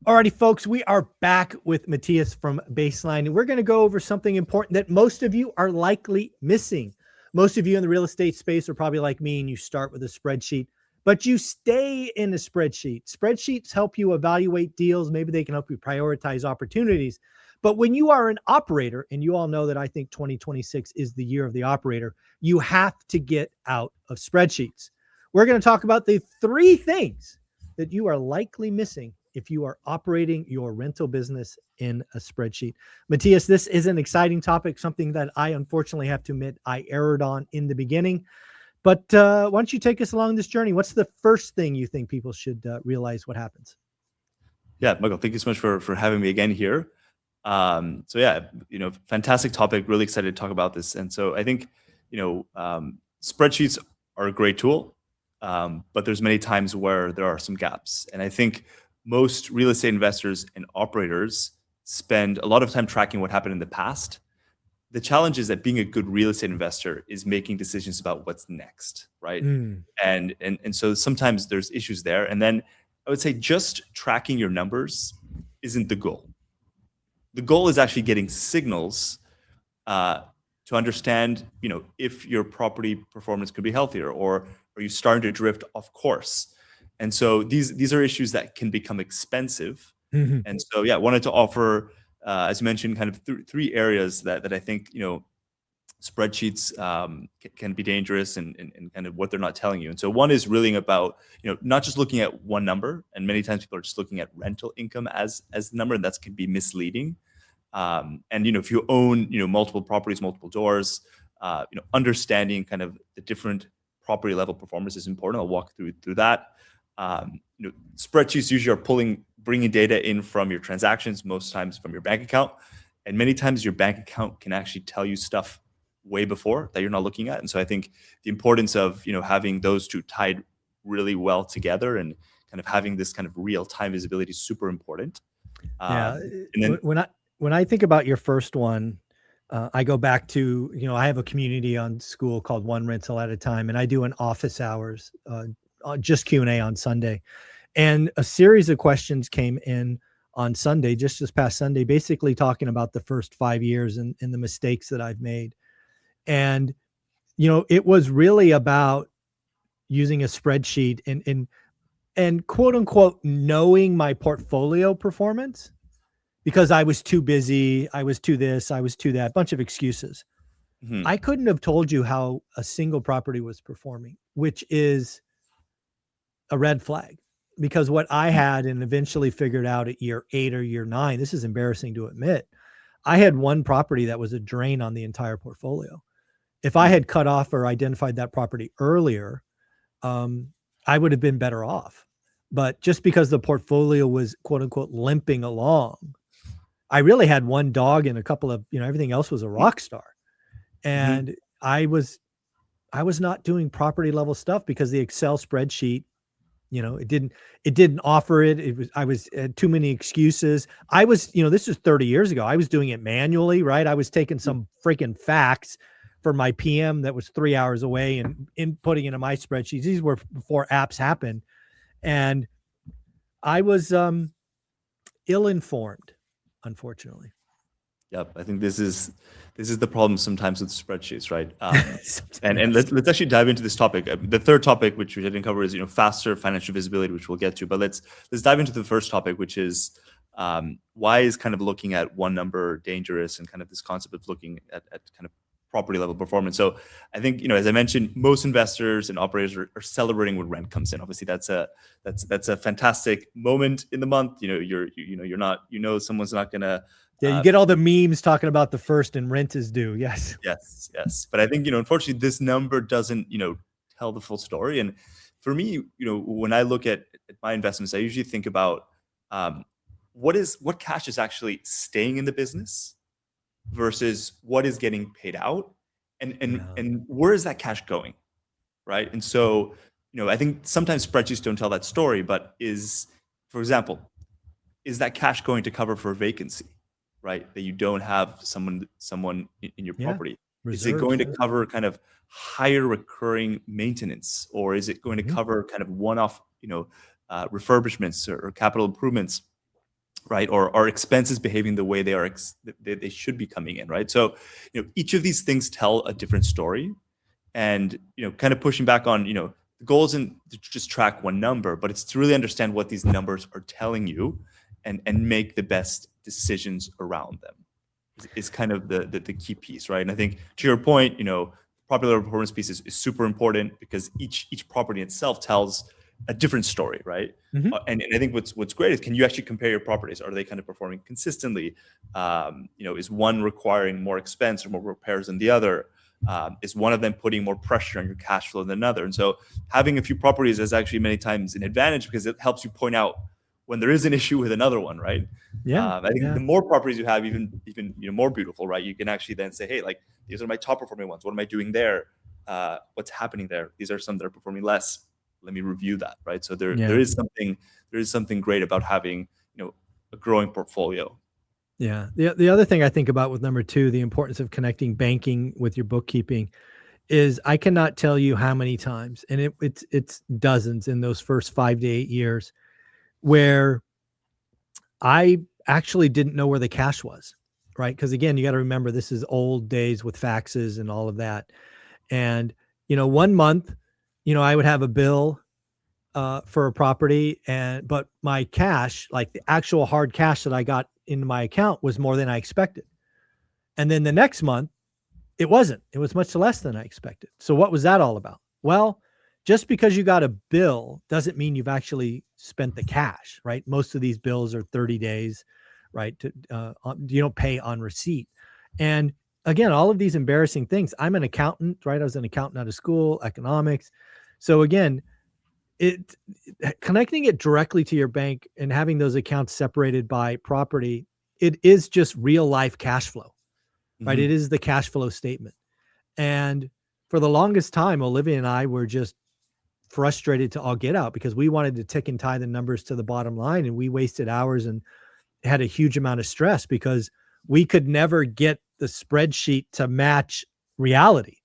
Alrighty, folks, we are back with Matthias from Baseline, and we're going to go over something important that most of you are likely missing. Most of you in the real estate space are probably like me, and you start with a spreadsheet, but you stay in a spreadsheet. Spreadsheets help you evaluate deals. Maybe they can help you prioritize opportunities. But when you are an operator, and you all know that I think 2026 is the year of the operator, you have to get out of spreadsheets. We're going to talk about the 3 things that you are likely missing if you are operating your rental business in a spreadsheet. Matthias, this is an exciting topic, something that I unfortunately have to admit I erred on in the beginning. But why don't you take us along this journey? What's the first thing you think people should realize what happens? Yeah, Michael, thank you so much for having me again here. So yeah, fantastic topic. Really excited to talk about this. And so I think, spreadsheets are a great tool, but there's many times where there are some gaps. And I think most real estate investors and operators spend a lot of time tracking what happened in the past. The challenge is that being a good real estate investor is making decisions about what's next, right? And so sometimes there's issues there. And then I would say just tracking your numbers isn't the goal. The goal is actually getting signals to understand, if your property performance could be healthier, or are you starting to drift off course? And so these are issues that can become expensive. And so, yeah, wanted to offer, as you mentioned, kind of 3 areas that I think, spreadsheets can be dangerous and kind of what they're not telling you. And so one is really about, not just looking at one number. And many times people are just looking at rental income as the number, and that can be misleading. And, if you own, multiple properties, multiple doors, understanding kind of the different property level performance is important. I'll walk through that. Spreadsheets usually are bringing data in from your transactions, most times from your bank account. And many times your bank account can actually tell you stuff way before that you're not looking at. And so I think the importance of, having those 2 tied really well together and kind of having this kind of real-time visibility is super important. Yeah. And then When I think about your first one, I go back to, I have a community on school called One Rental at a Time, and I do an office hours, just Q&A on Sunday. And a series of questions came in on Sunday, just this past Sunday, basically talking about the first 5 years and the mistakes that I've made. And, it was really about using a spreadsheet and quote unquote, knowing my portfolio performance, because I was too busy. I was too this, I was too that, bunch of excuses. I couldn't have told you how a single property was performing, which is a red flag, because what I had and eventually figured out at year 8 or year 9, this is embarrassing to admit, I had one property that was a drain on the entire portfolio. If I had cut off or identified that property earlier, I would have been better off. But just because the portfolio was quote unquote limping along, I really had one dog and a couple of, everything else was a rock star. And I was not doing property level stuff because the Excel spreadsheet, it didn't offer it. I had too many excuses. I was, this is 30 years ago. I was doing it manually, right? I was taking some freaking facts for my PM that was 3 hours away and inputting into my spreadsheets. These were before apps happened. And I was ill-informed, unfortunately. Yep, I think this is the problem sometimes with spreadsheets, right? And let's actually dive into this topic. The third topic, which we didn't cover, is faster financial visibility, which we'll get to. But let's dive into the first topic, which is why is kind of looking at one number dangerous, and kind of this concept of looking at kind of property level performance. So I think, as I mentioned, most investors and operators are celebrating when rent comes in. Obviously, that's a fantastic moment in the month. Someone's not gonna. Yeah, you get all the memes talking about the first and rent is due. Yes. Yes. But I think, unfortunately, this number doesn't, tell the full story. And for me, when I look at my investments, I usually think about what cash is actually staying in the business versus what is getting paid out, and where is that cash going, right? And so, I think sometimes spreadsheets don't tell that story, but for example, is that cash going to cover for a vacancy? Right, that you don't have someone in your property? Is it going to cover kind of higher recurring maintenance, or is it going to cover kind of one-off, refurbishments or capital improvements? right? Or are expenses behaving the way they should be coming in, right? So, each of these things tell a different story, and kind of pushing back on, the goal isn't to just track one number, but it's to really understand what these numbers are telling you, and make the best decisions around them. Is kind of the key piece, right? And I think to your point, property level performance piece is super important, because each property itself tells a different story, right? Mhm. And I think what's great is, can you actually compare your properties? Are they kind of performing consistently? Is one requiring more expense or more repairs than the other? Is one of them putting more pressure on your cash flow than another? And so having a few properties is actually many times an advantage, because it helps you point out when there is an issue with another one, right? Yeah. I think Yeah. the more properties you have, even more beautiful, right? You can actually then say, hey, like, these are my top performing ones. What am I doing there? What's happening there? These are some that are performing less. Let me review that, right? So there Yeah. is something great about having a growing portfolio. Yeah. The other thing I think about with number 2, the importance of connecting banking with your bookkeeping, is I cannot tell you how many times, and it's dozens in those first 5 to 8 years, where I actually didn't know where the cash was, right? Because again, you got to remember, this is old days with faxes and all of that. And, one month, I would have a bill for a property, but my cash, like the actual hard cash that I got into my account, was more than I expected. And then the next month, it wasn't. It was much less than I expected. So what was that all about? Well, just because you got a bill doesn't mean you've actually spent the cash, right? Most of these bills are 30 days, right? You don't pay on receipt. And again, all of these embarrassing things. I'm an accountant, right? I was an accountant out of school, economics. So again, it connecting it directly to your bank and having those accounts separated by property, it is just real life cash flow, right? It Mhm. is the cash flow statement. And for the longest time, Olivia and I were just frustrated to all get out, because we wanted to tick and tie the numbers to the bottom line. And we wasted hours and had a huge amount of stress, because we could never get the spreadsheet to match reality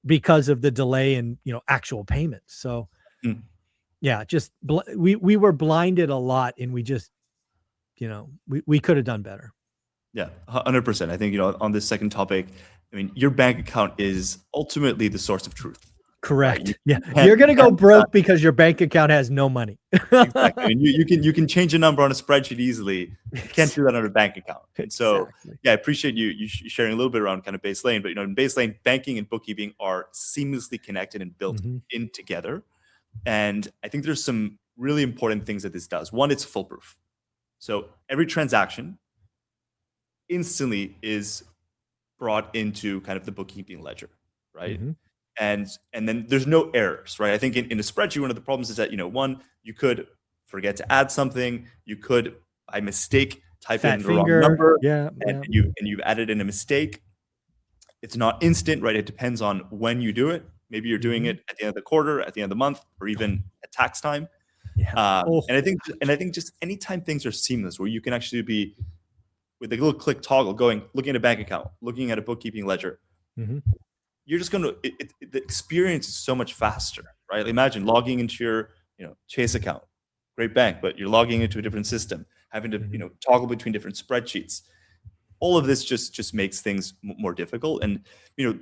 because of the delay in, actual payments. So Mm. yeah, just we were blinded a lot, and we just, we could have done better. Yeah, 100%. I think, on this second topic, I mean, your bank account is ultimately the source of truth, right? Correct. Yeah. Can't You're you going to go can't broke because your bank account has no money. exactly. I mean, you can change a number on a spreadsheet easily. You can't do that on a bank account. And so, Exactly. yeah, I appreciate you sharing a little bit around kind of base lane. But in base lane, banking and bookkeeping are seamlessly connected and built Mhm. in together. And I think there's some really important things that this does. One, it's foolproof. So every transaction instantly is brought into kind of the bookkeeping ledger, right? Mhm. And then there's no errors, right? I think in a spreadsheet, one of the problems is that, one, you could forget to add something, you could by mistake type Fat in the wrong finger. number, Yeah. and Yeah. you've added in a mistake. It's not instant, right? It depends on when you do it. Maybe you're doing Mhm. it at the end of the quarter, at the end of the month, or even at tax time. Yeah. And I Oh. think just anytime things are seamless, where you can actually be with a little click toggle going, looking at a bank account, looking at a bookkeeping ledger, Mhm. you're just going to the experience is so much faster, right? Imagine logging into your Chase account, great bank, but you're logging into a different system, having to Mhm. toggle between different spreadsheets. All of this just makes things more difficult. And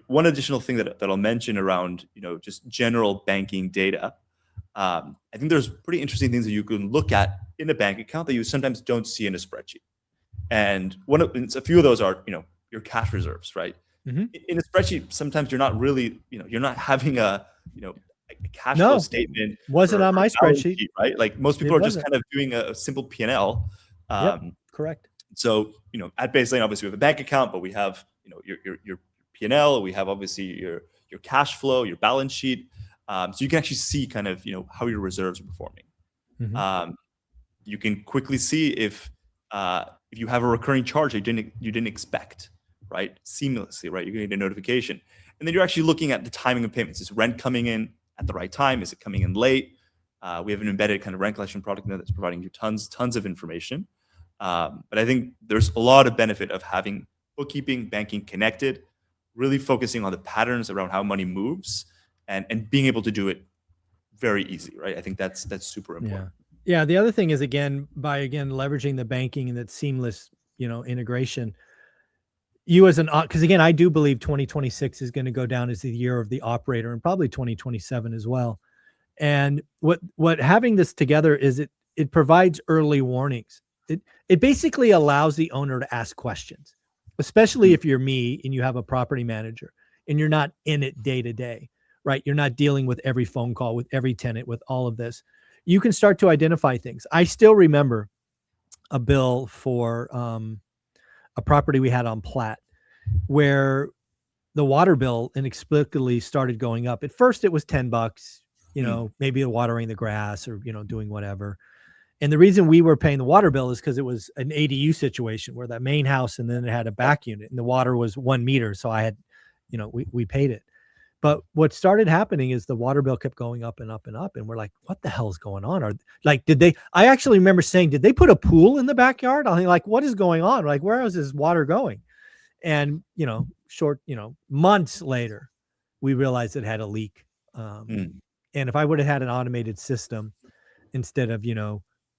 one additional thing that I'll mention around just general banking data, I think there's pretty interesting things that you can look at in a bank account that you sometimes don't see in a spreadsheet. And a few of those are your cash reserves, right? Mhm. In a spreadsheet, sometimes you're not really, you're not having a cash flow No, statement wasn't or on my a balance spreadsheet. sheet, right? Like most It people are just wasn't. kind of doing a simple P&L. Yep. Um, Correct. so at Baseline, obviously we have a bank account, but we have your P&L. We have obviously your cash flow, your balance sheet. So you can actually see kind of how your reserves are performing. Mhm. Um, you can quickly see if you have a recurring charge that you didn't expect, right? Seamlessly, right? You're getting a notification, and then you're actually looking at the timing of payments. Is rent coming in at the right time? Is it coming in late? We have an embedded kind of rent collection product there that's providing you tons of information. But I think there's a lot of benefit of having bookkeeping, banking connected, really focusing on the patterns around how money moves, and being able to do it very easy, right? I think that's super Yeah. important. Yeah. The other thing is, again, by leveraging the banking and that seamless, integration, you as an, because again, I do believe 2026 is going to go down as the year of the operator, and probably 2027 as well. And what having this together is, it provides early warnings. It basically allows the owner to ask questions, especially if you're me and you have a property manager and you're not in it day to day, right? You're not dealing with every phone call, with every tenant, with all of this. You can start to identify things. I still remember a bill for a property we had on Platte, where the water bill inexplicably started going up. At first it was $10, maybe watering the grass or, doing whatever. And the reason we were paying the water bill is because it was an ADU situation where that main house, and then it had a back unit, and the water was 1 meter. So I had, we paid it. But what started happening is the water bill kept going up and up and up. And we're like, what the hell's going on? Or like, I actually remember saying, did they put a pool in the backyard? I'm like, what is going on? Like, where is this water going? And, months later, we realized it had a leak. And if I would have had an automated system instead of,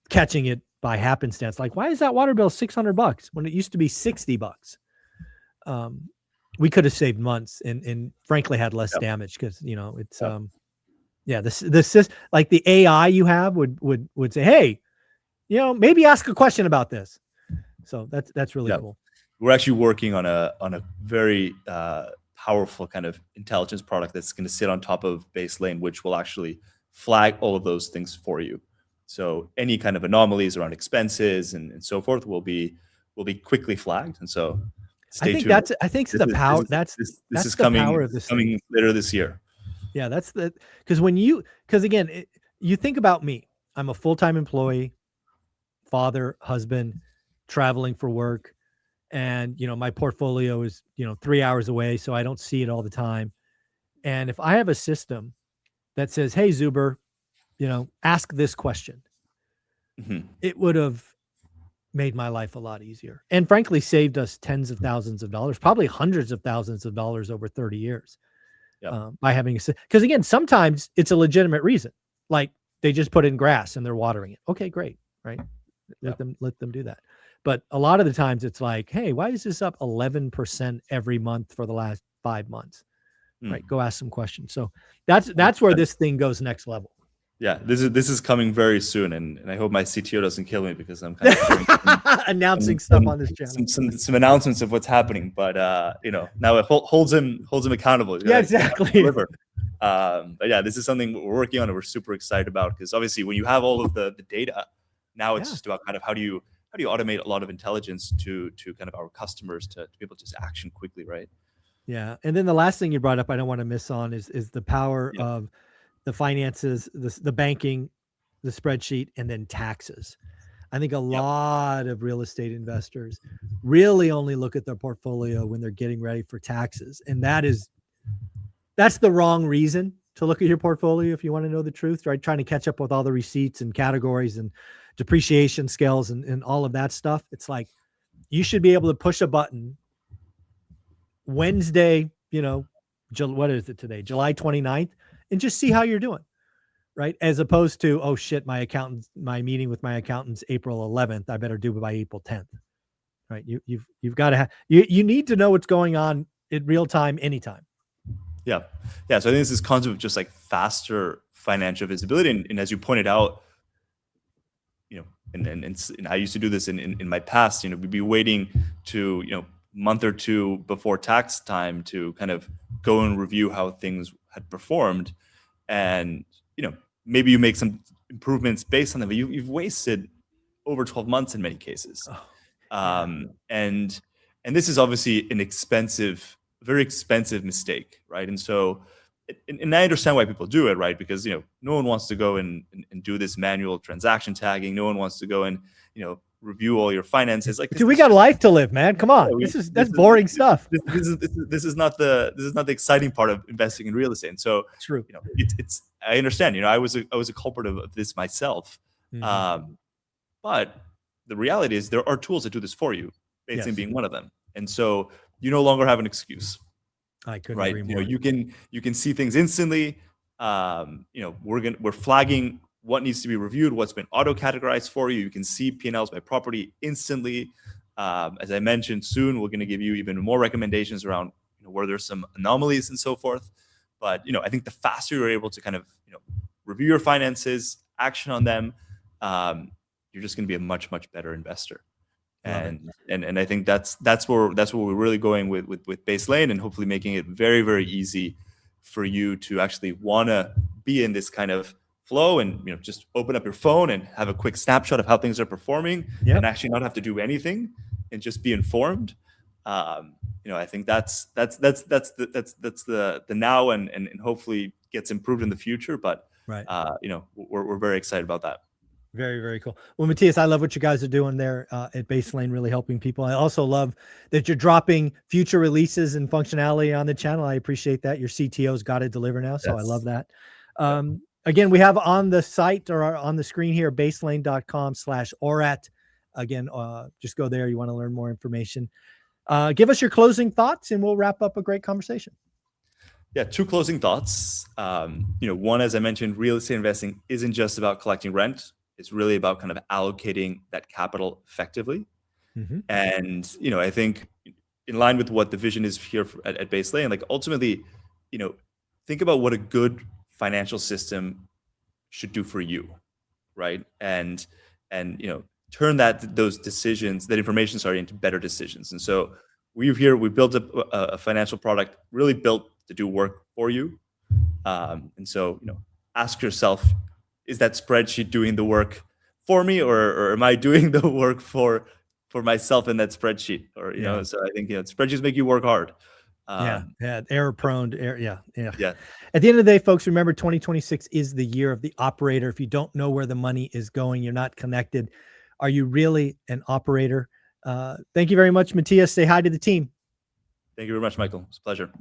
catching it by happenstance, like, why is that water bill $600 when it used to be $60? We could have saved months and frankly had less damage, because, it's, this like the AI you have would say, hey, maybe ask a question about this. So that's really cool. We're actually working on a very powerful kind of intelligence product that's going to sit on top of base lane, which will actually flag all of those things for you. So any kind of anomalies around expenses and so forth will be quickly flagged. And so stay tuned. I think the power. This is coming. Power of this coming thing. Later this year. Yeah, because again, you think about me. I'm a full-time employee, father, husband, traveling for work. And, my portfolio is, 3 hours away, so I don't see it all the time. And if I have a system that says, hey, Zuber, ask this question, it would have made my life a lot easier, and frankly saved us tens of thousands of dollars, probably hundreds of thousands of dollars over 30 years by having because again, sometimes it's a legitimate reason, like they just put in grass and they're watering it. Okay, great, right? Let them do that. But a lot of the times it's like, hey, why is this up 11% every month for the last 5 months? Right? Go ask some questions. So that's where this thing goes next level. Yeah, this is coming very soon, and I hope my CTO doesn't kill me because I'm kind of announcing stuff on this channel. Some announcements of what's happening, but now it holds him accountable. Yeah, exactly. But yeah, this is something we're working on and we're super excited about, because obviously when you have all of the data, now it's just about kind of how do you automate a lot of intelligence to kind of our customers to be able to just action quickly, right? Yeah, and then the last thing you brought up, I don't want to miss on, is the power of the finances, the banking, the spreadsheet, and then taxes. I think a lot of real estate investors really only look at their portfolio when they're getting ready for taxes. And that's the wrong reason to look at your portfolio if you want to know the truth, right? Trying to catch up with all the receipts and categories and depreciation scales and all of that stuff. It's like, you should be able to push a button Wednesday, what is it today? July 29th, and just see how you're doing, right? As opposed to, oh shit, my meeting with my accountant's April 11th. I better do it by April 10th, right? You've got to you need to know what's going on in real time, anytime. Yeah. So I think this is concept of just like faster financial visibility. And as you pointed out, and I used to do this in my past, we'd be waiting to, month or two before tax time to kind of go and review how things had performed. And, maybe you make some improvements based on them, but you've wasted over 12 months in many cases. And this is obviously an very expensive mistake, right? And so, and I understand why people do it, right? Because, no one wants to go and do this manual transaction tagging. No one wants to go and, review all your finances. Like, dude, we got life to live, man. Come on. That's boring stuff. This is not the exciting part of investing in real estate. And so, true. It's I understand, I was a culprit of this myself. But the reality is there are tools that do this for you, basically being one of them. And so you no longer have an excuse. I couldn't agree more. You can see things instantly. We're flagging what needs to be reviewed, what's been auto categorized for you. You can see P&Ls by property instantly. As I mentioned, soon we're going to give you even more recommendations around where there's some anomalies and so forth. But I think the faster you're able to kind of review your finances, action on them, you're just going to be a much better investor. And I think that's where we're really going with Base Lane, and hopefully making it very easy for you to actually want to be in this kind of flow, and just open up your phone and have a quick snapshot of how things are performing, and actually not have to do anything and just be informed. I think that's the now, and hopefully gets improved in the future. But we're very excited about that. Very cool. Well, Matthias, I love what you guys are doing there at Base Lane, really helping people. I also love that you're dropping future releases and functionality on the channel. I appreciate that. Your CTO's got to deliver now, so I love that. Again, we have on the site or on the screen here, baselane.com/orat. Again, just go there. You want to learn more information. Give us your closing thoughts, and we'll wrap up a great conversation. Yeah, 2 closing thoughts. One, as I mentioned, real estate investing isn't just about collecting rent. It's really about kind of allocating that capital effectively. And, I think in line with what the vision is here at Base Lane, like ultimately, think about what a good financial system should do for you, right? And turn those decisions, that information, into better decisions. And so we built a financial product really built to do work for you. And so, ask yourself, is that spreadsheet doing the work for me, or am I doing the work for myself in that spreadsheet? Or so I think spreadsheets make you work hard. Error prone. Yeah. At the end of the day, folks, remember 2026 is the year of the operator. If you don't know where the money is going, you're not connected. Are you really an operator? Thank you very much, Matthias. Say hi to the team. Thank you very much, Michael. It's a pleasure.